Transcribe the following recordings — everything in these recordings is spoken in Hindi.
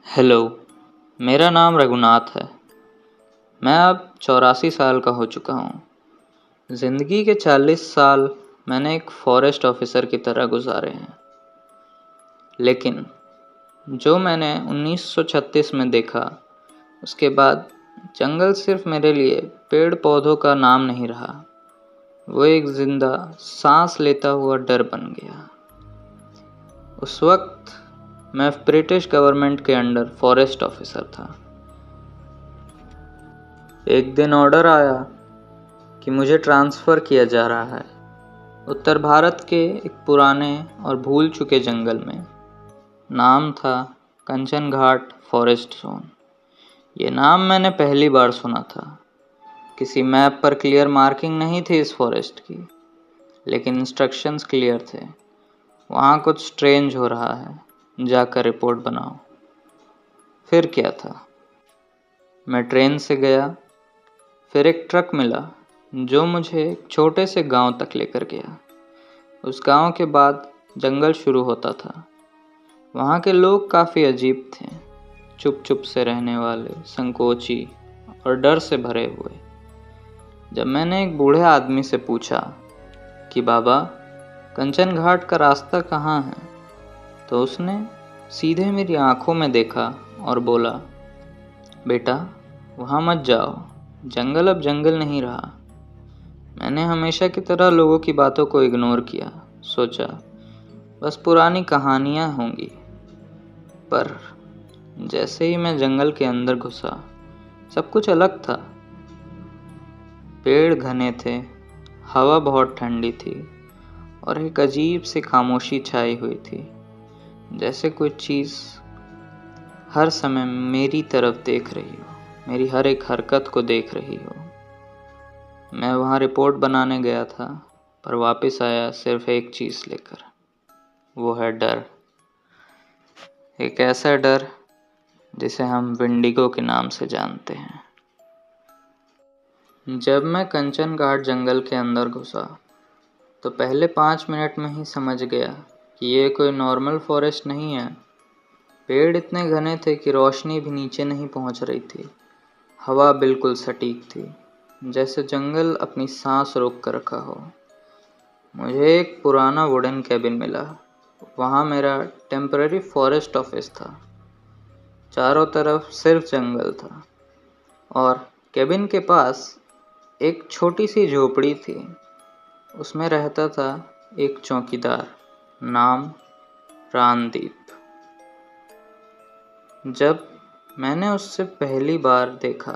हेलो, मेरा नाम रघुनाथ है। मैं अब 84 साल का हो चुका हूँ। ज़िंदगी के 40 साल मैंने एक फॉरेस्ट ऑफिसर की तरह गुजारे हैं। लेकिन जो मैंने 1936 में देखा, उसके बाद जंगल सिर्फ मेरे लिए पेड़ पौधों का नाम नहीं रहा, वो एक जिंदा सांस लेता हुआ डर बन गया। उस वक्त मैं ब्रिटिश गवर्नमेंट के अंडर फॉरेस्ट ऑफिसर था। एक दिन ऑर्डर आया कि मुझे ट्रांसफ़र किया जा रहा है उत्तर भारत के एक पुराने और भूल चुके जंगल में। नाम था कंचन घाट फॉरेस्ट जोन। ये नाम मैंने पहली बार सुना था। किसी मैप पर क्लियर मार्किंग नहीं थी इस फॉरेस्ट की, लेकिन इंस्ट्रक्शंस क्लियर थे। वहाँ कुछ स्ट्रेंज हो रहा है, जाकर रिपोर्ट बनाओ। फिर क्या था? मैं ट्रेन से गया, फिर एक ट्रक मिला जो मुझे एक छोटे से गांव तक लेकर गया। उस गांव के बाद जंगल शुरू होता था। वहाँ के लोग काफ़ी अजीब थे, चुप चुप से रहने वाले, संकोची और डर से भरे हुए। जब मैंने एक बूढ़े आदमी से पूछा कि बाबा, कंचन घाट का रास्ता कहाँ है, तो उसने सीधे मेरी आंखों में देखा और बोला, बेटा, वहाँ मत जाओ, जंगल अब जंगल नहीं रहा। मैंने हमेशा की तरह लोगों की बातों को इग्नोर किया, सोचा बस पुरानी कहानियाँ होंगी। पर जैसे ही मैं जंगल के अंदर घुसा, सब कुछ अलग था। पेड़ घने थे, हवा बहुत ठंडी थी और एक अजीब सी खामोशी छाई हुई थी, जैसे कोई चीज़ हर समय मेरी तरफ देख रही हो, मेरी हर एक हरकत को देख रही हो। मैं वहाँ रिपोर्ट बनाने गया था, पर वापस आया सिर्फ एक चीज़ लेकर, वो है डर। एक ऐसा डर जिसे हम विंडिगो के नाम से जानते हैं। जब मैं कंचन घाट जंगल के अंदर घुसा, तो पहले 5 मिनट में ही समझ गया कि ये कोई नॉर्मल फॉरेस्ट नहीं है। पेड़ इतने घने थे कि रोशनी भी नीचे नहीं पहुंच रही थी। हवा बिल्कुल सटीक थी, जैसे जंगल अपनी सांस रोक कर रखा हो। मुझे एक पुराना वुडन कैबिन मिला। वहाँ मेरा टेम्पररी फॉरेस्ट ऑफिस था। चारों तरफ सिर्फ जंगल था और कैबिन के पास एक छोटी सी झोपड़ी थी। उसमें रहता था एक चौकीदार, नाम रानदीप। जब मैंने उससे पहली बार देखा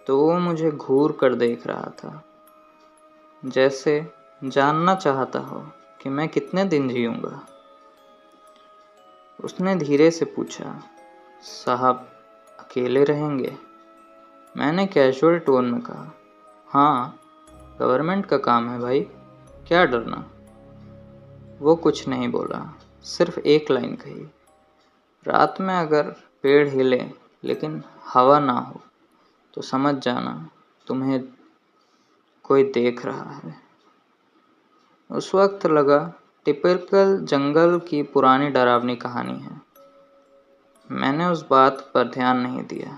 तो वो मुझे घूर कर देख रहा था, जैसे जानना चाहता हो कि मैं कितने दिन जीऊँगा। उसने धीरे से पूछा, साहब, अकेले रहेंगे? मैंने कैजुअल टोन में कहा, हाँ, गवर्नमेंट का काम है भाई, क्या डरना। वो कुछ नहीं बोला, सिर्फ एक लाइन कही, रात में अगर पेड़ हिले लेकिन हवा ना हो तो समझ जाना तुम्हें कोई देख रहा है। उस वक्त लगा टिपिकल जंगल की पुरानी डरावनी कहानी है। मैंने उस बात पर ध्यान नहीं दिया।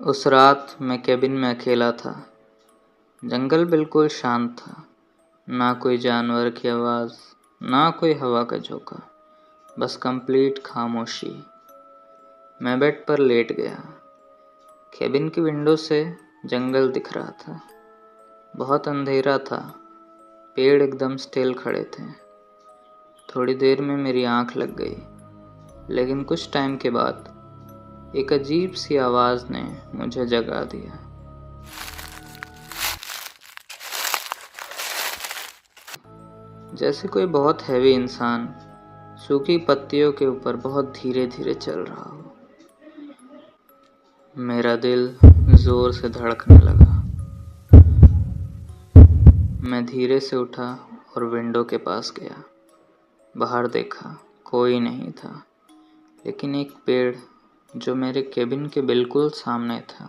उस रात मैं कैबिन में अकेला था। जंगल बिल्कुल शांत था, ना कोई जानवर की आवाज़, ना कोई हवा का झोंका, बस कंप्लीट खामोशी। मैं बेड पर लेट गया। कैबिन की विंडो से जंगल दिख रहा था। बहुत अंधेरा था, पेड़ एकदम स्टिल खड़े थे। थोड़ी देर में मेरी आंख लग गई, लेकिन कुछ टाइम के बाद एक अजीब सी आवाज़ ने मुझे जगा दिया। जैसे कोई बहुत हैवी इंसान सूखी पत्तियों के ऊपर बहुत धीरे धीरे चल रहा हो। मेरा दिल जोर से धड़कने लगा। मैं धीरे से उठा और विंडो के पास गया। बाहर देखा, कोई नहीं था, लेकिन एक पेड़ जो मेरे केबिन के बिल्कुल सामने था,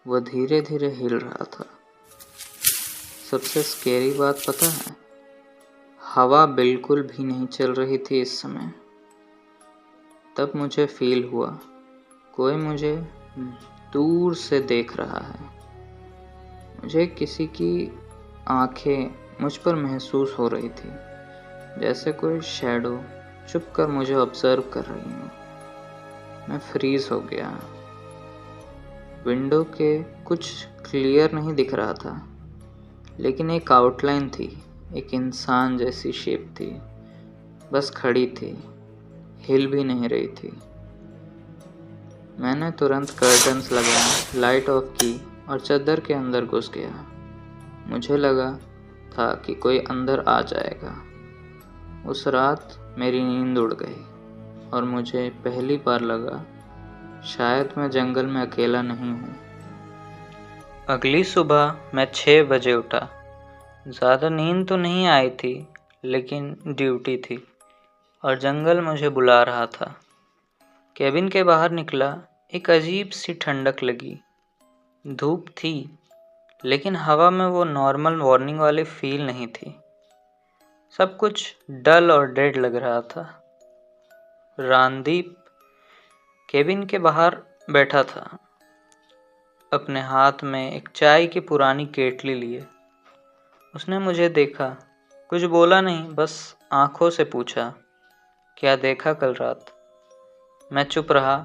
वह धीरे धीरे हिल रहा था। सबसे स्केरी बात पता है? हवा बिल्कुल भी नहीं चल रही थी इस समय। तब मुझे फील हुआ कोई मुझे दूर से देख रहा है। मुझे किसी की आंखें मुझ पर महसूस हो रही थी, जैसे कोई शैडो चुप कर मुझे ऑब्जर्व कर रही हो। मैं फ्रीज हो गया। विंडो के कुछ क्लियर नहीं दिख रहा था, लेकिन एक आउटलाइन थी, एक इंसान जैसी शेप थी, बस खड़ी थी, हिल भी नहीं रही थी। मैंने तुरंत कर्टन्स लगाए, लाइट ऑफ की और चादर के अंदर घुस गया। मुझे लगा था कि कोई अंदर आ जाएगा। उस रात मेरी नींद उड़ गई और मुझे पहली बार लगा शायद मैं जंगल में अकेला नहीं हूँ। अगली सुबह मैं 6 बजे उठा। ज़्यादा नींद तो नहीं आई थी, लेकिन ड्यूटी थी और जंगल मुझे बुला रहा था। केबिन के बाहर निकला, एक अजीब सी ठंडक लगी। धूप थी, लेकिन हवा में वो नॉर्मल मॉर्निंग वाली फील नहीं थी। सब कुछ डल और डेड लग रहा था। रामदीप केबिन के बाहर बैठा था, अपने हाथ में एक चाय की पुरानी केटली लिए। उसने मुझे देखा, कुछ बोला नहीं, बस आंखों से पूछा, क्या देखा कल रात? मैं चुप रहा।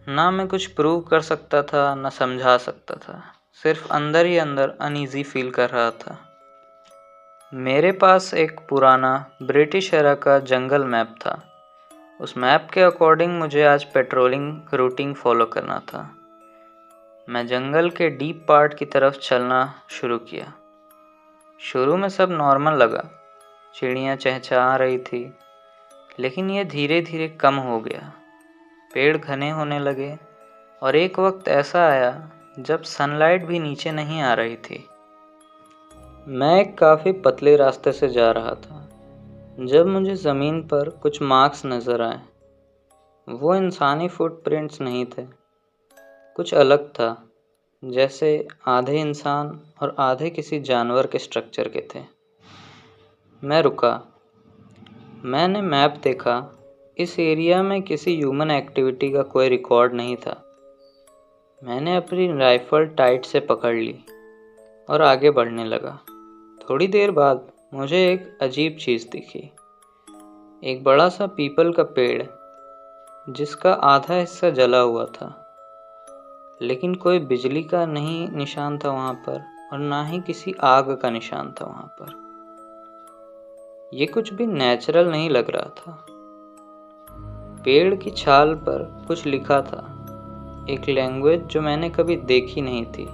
ना मैं कुछ प्रूव कर सकता था, ना समझा सकता था। सिर्फ अंदर ही अंदर अनईजी फील कर रहा था। मेरे पास एक पुराना ब्रिटिश एरा का जंगल मैप था। उस मैप के अकॉर्डिंग मुझे आज पेट्रोलिंग रूटीन फॉलो करना था। मैं जंगल के डीप पार्ट की तरफ चलना शुरू किया। शुरू में सब नॉर्मल लगा, चिड़ियाँ चहचहा रही थी, लेकिन ये धीरे धीरे कम हो गया। पेड़ घने होने लगे और एक वक्त ऐसा आया जब सनलाइट भी नीचे नहीं आ रही थी। मैं एक काफ़ी पतले रास्ते से जा रहा था जब मुझे ज़मीन पर कुछ मार्क्स नज़र आए। वो इंसानी फुटप्रिंट्स नहीं थे, कुछ अलग था, जैसे आधे इंसान और आधे किसी जानवर के स्ट्रक्चर के थे। मैं रुका। मैंने मैप देखा। इस एरिया में किसी ह्यूमन एक्टिविटी का कोई रिकॉर्ड नहीं था। मैंने अपनी राइफल टाइट से पकड़ ली और आगे बढ़ने लगा। थोड़ी देर बाद मुझे एक अजीब चीज़ दिखी। एक बड़ा सा पीपल का पेड़, जिसका आधा हिस्सा जला हुआ था, लेकिन कोई बिजली का नहीं निशान था वहाँ पर और ना ही किसी आग का निशान था वहाँ पर। ये कुछ भी नेचुरल नहीं लग रहा था। पेड़ की छाल पर कुछ लिखा था, एक लैंग्वेज जो मैंने कभी देखी नहीं थी।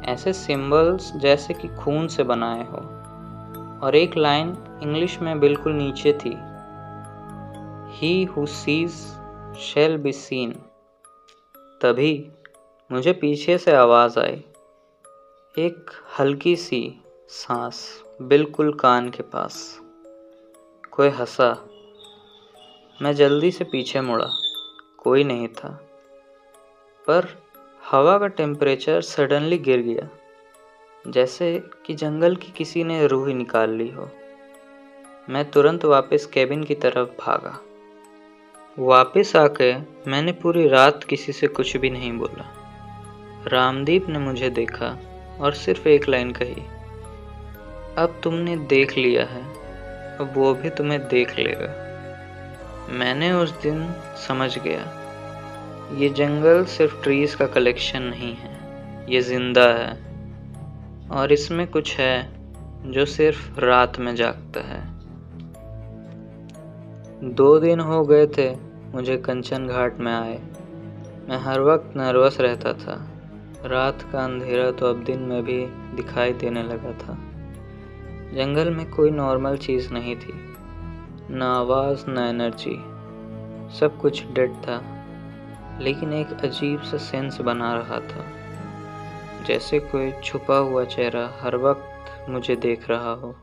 ऐसे सिंबल्स जैसे कि खून से बनाए हो, और एक लाइन इंग्लिश में बिल्कुल नीचे थी, He who sees shall be seen। तभी मुझे पीछे से आवाज़ आई, एक हल्की सी सांस बिल्कुल कान के पास। कोई हंसा। मैं जल्दी से पीछे मुड़ा, कोई नहीं था, पर हवा का टेम्परेचर सडनली गिर गया, जैसे कि जंगल की किसी ने रूह ही निकाल ली हो। मैं तुरंत वापस केबिन की तरफ भागा। वापस आके मैंने पूरी रात किसी से कुछ भी नहीं बोला। रामदीप ने मुझे देखा और सिर्फ एक लाइन कही, अब तुमने देख लिया है, अब वो भी तुम्हें देख लेगा। मैंने उस दिन समझ गया, ये जंगल सिर्फ ट्रीज का कलेक्शन नहीं है, ये जिंदा है और इसमें कुछ है जो सिर्फ रात में जागता है। 2 दिन हो गए थे मुझे कंचन घाट में आए। मैं हर वक्त नर्वस रहता था। रात का अंधेरा तो अब दिन में भी दिखाई देने लगा था। जंगल में कोई नॉर्मल चीज़ नहीं थी, न आवाज़ न एनर्जी, सब कुछ डेड था। लेकिन एक अजीब सा सेंस बना रहा था, जैसे कोई छुपा हुआ चेहरा हर वक्त मुझे देख रहा हो।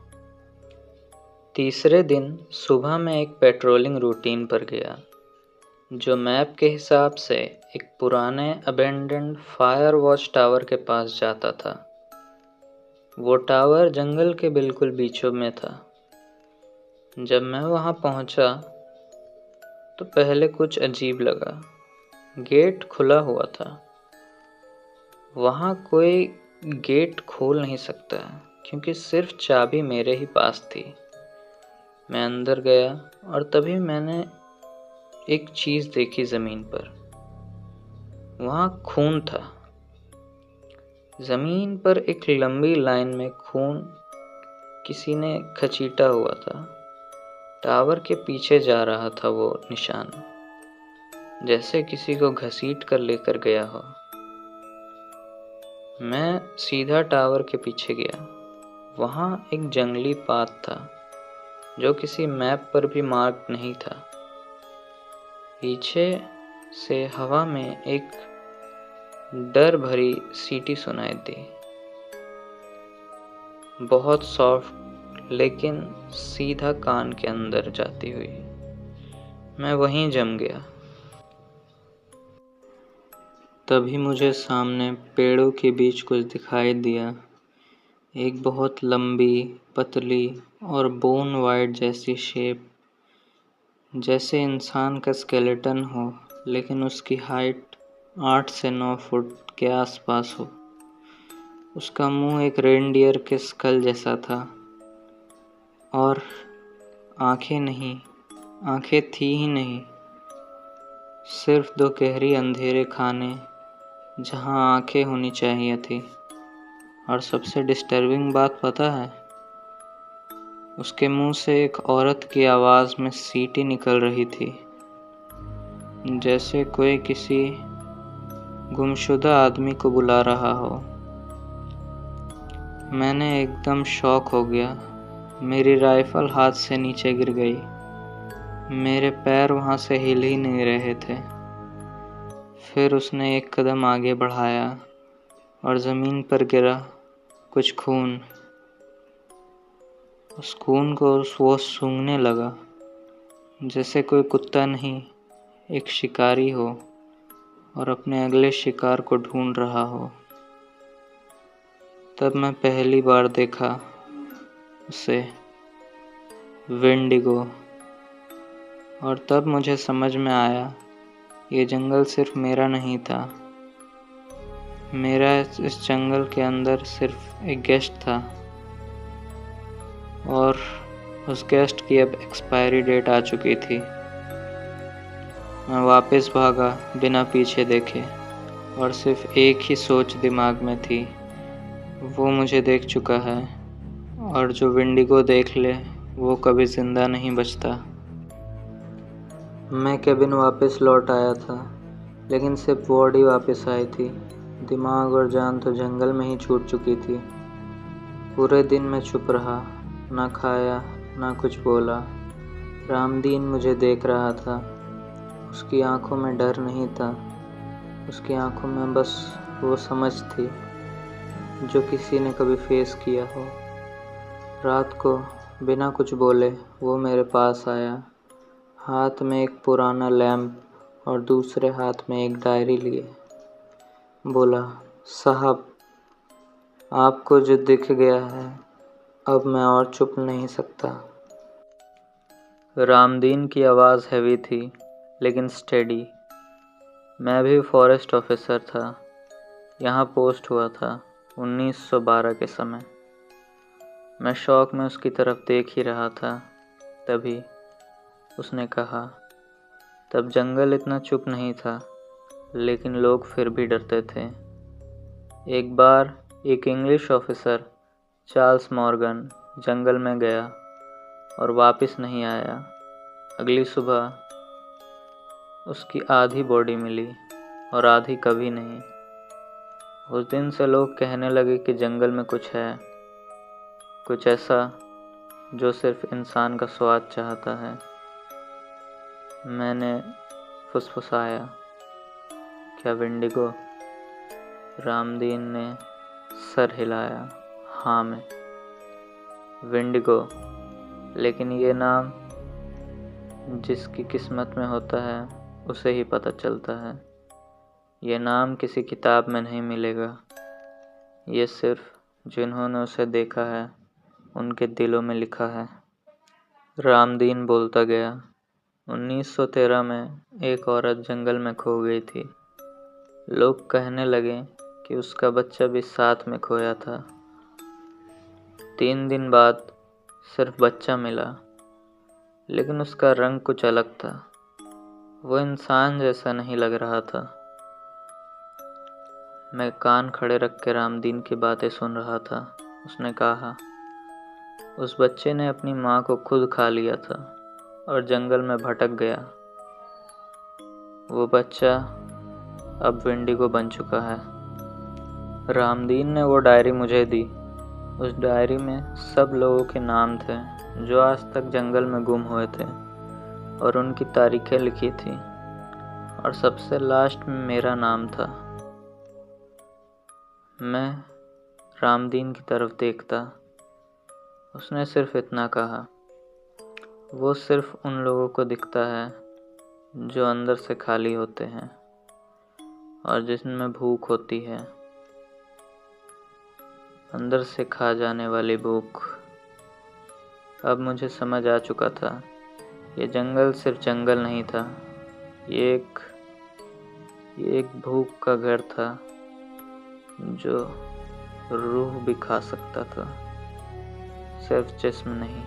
तीसरे दिन सुबह मैं एक पेट्रोलिंग रूटीन पर गया, जो मैप के हिसाब से एक पुराने अबेंडेंड फायर वॉच टावर के पास जाता था। वो टावर जंगल के बिल्कुल बीचों में था। जब मैं वहाँ पहुँचा तो पहले कुछ अजीब लगा। गेट खुला हुआ था। वहाँ कोई गेट खोल नहीं सकता क्योंकि सिर्फ चाबी मेरे ही पास थी। मैं अंदर गया और तभी मैंने एक चीज़ देखी ज़मीन पर। वहाँ खून था। ज़मीन पर एक लंबी लाइन में खून किसी ने खचीटा हुआ था। टावर के पीछे जा रहा था वो निशान, जैसे किसी को घसीट कर लेकर गया हो। मैं सीधा टावर के पीछे गया। वहाँ एक जंगली पाथ था जो किसी मैप पर भी मार्क नहीं था। पीछे से हवा में एक डर भरी सीटी सुनाई दी, बहुत सॉफ्ट लेकिन सीधा कान के अंदर जाती हुई। मैं वहीं जम गया। तभी मुझे सामने पेड़ों के बीच कुछ दिखाई दिया। एक बहुत लंबी, पतली और बोन वाइट जैसी शेप, जैसे इंसान का स्केलेटन हो, लेकिन उसकी हाइट 8 से 9 फुट के आसपास हो। उसका मुंह एक रेनडियर के स्कल जैसा था और आंखें थी ही नहीं, सिर्फ 2 गहरी अंधेरे खाने जहां आंखें होनी चाहिए थी। और सबसे डिस्टर्बिंग बात पता है, उसके मुंह से एक औरत की आवाज़ में सीटी निकल रही थी, जैसे कोई किसी गुमशुदा आदमी को बुला रहा हो। मैंने एकदम शॉक हो गया। मेरी राइफल हाथ से नीचे गिर गई। मेरे पैर वहाँ से हिल ही नहीं रहे थे। फिर उसने एक कदम आगे बढ़ाया और ज़मीन पर गिरा कुछ खून। उस खून को वो सूंघने लगा, जैसे कोई कुत्ता नहीं, एक शिकारी हो और अपने अगले शिकार को ढूंढ रहा हो। तब मैं पहली बार देखा उसे, वेंडिगो। और तब मुझे समझ में आया, ये जंगल सिर्फ मेरा नहीं था। मेरा इस जंगल के अंदर सिर्फ एक गेस्ट था और उस गेस्ट की अब एक्सपायरी डेट आ चुकी थी। मैं वापस भागा बिना पीछे देखे और सिर्फ एक ही सोच दिमाग में थी, वो मुझे देख चुका है और जो वेंडिगो देख ले वो कभी ज़िंदा नहीं बचता। मैं केबिन वापस लौट आया था, लेकिन सिर्फ बॉडी वापस आई थी। दिमाग और जान तो जंगल में ही छूट चुकी थी। पूरे दिन मैं चुप रहा, ना खाया ना कुछ बोला। रामदीन मुझे देख रहा था। उसकी आंखों में डर नहीं था, उसकी आंखों में बस वो समझ थी जो किसी ने कभी फेस किया हो। रात को बिना कुछ बोले वो मेरे पास आया, हाथ में एक पुराना लैंप और दूसरे हाथ में एक डायरी लिए। बोला, साहब, आपको जो दिख गया है, अब मैं और चुप नहीं सकता। रामदीन की आवाज़ हैवी थी लेकिन स्टेडी। मैं भी फॉरेस्ट ऑफिसर था। यहाँ पोस्ट हुआ था 1912 के समय। मैं शौक में उसकी तरफ देख ही रहा था। तभी उसने कहा, तब जंगल इतना चुप नहीं था, लेकिन लोग फिर भी डरते थे। एक बार एक इंग्लिश ऑफिसर चार्ल्स मॉर्गन जंगल में गया और वापस नहीं आया। अगली सुबह उसकी आधी बॉडी मिली और आधी कभी नहीं। उस दिन से लोग कहने लगे कि जंगल में कुछ है, कुछ ऐसा जो सिर्फ इंसान का स्वाद चाहता है। मैंने फुसफुसाया, क्या वेंडिगो? रामदीन ने सर हिलाया, हाँ मैं वेंडिगो। लेकिन ये नाम जिसकी किस्मत में होता है उसे ही पता चलता है। ये नाम किसी किताब में नहीं मिलेगा। ये सिर्फ जिन्होंने उसे देखा है उनके दिलों में लिखा है। रामदीन बोलता गया, 1913 में एक औरत जंगल में खो गई थी। लोग कहने लगे कि उसका बच्चा भी साथ में खोया था। 3 दिन बाद सिर्फ बच्चा मिला, लेकिन उसका रंग कुछ अलग था। वो इंसान जैसा नहीं लग रहा था। मैं कान खड़े रख के रामदीन की बातें सुन रहा था। उसने कहा, उस बच्चे ने अपनी माँ को खुद खा लिया था और जंगल में भटक गया। वो बच्चा अब विंडिगो बन चुका है। रामदीन ने वो डायरी मुझे दी। उस डायरी में सब लोगों के नाम थे जो आज तक जंगल में गुम हुए थे, और उनकी तारीखें लिखी थी, और सबसे लास्ट में मेरा नाम था। मैं रामदीन की तरफ देखता। उसने सिर्फ इतना कहा, वो सिर्फ उन लोगों को दिखता है जो अंदर से खाली होते हैं और जिनमें भूख होती है, अंदर से खा जाने वाली भूख। अब मुझे समझ आ चुका था, ये जंगल सिर्फ जंगल नहीं था, ये एक भूख का घर था जो रूह भी खा सकता था, सिर्फ जिस्म नहीं।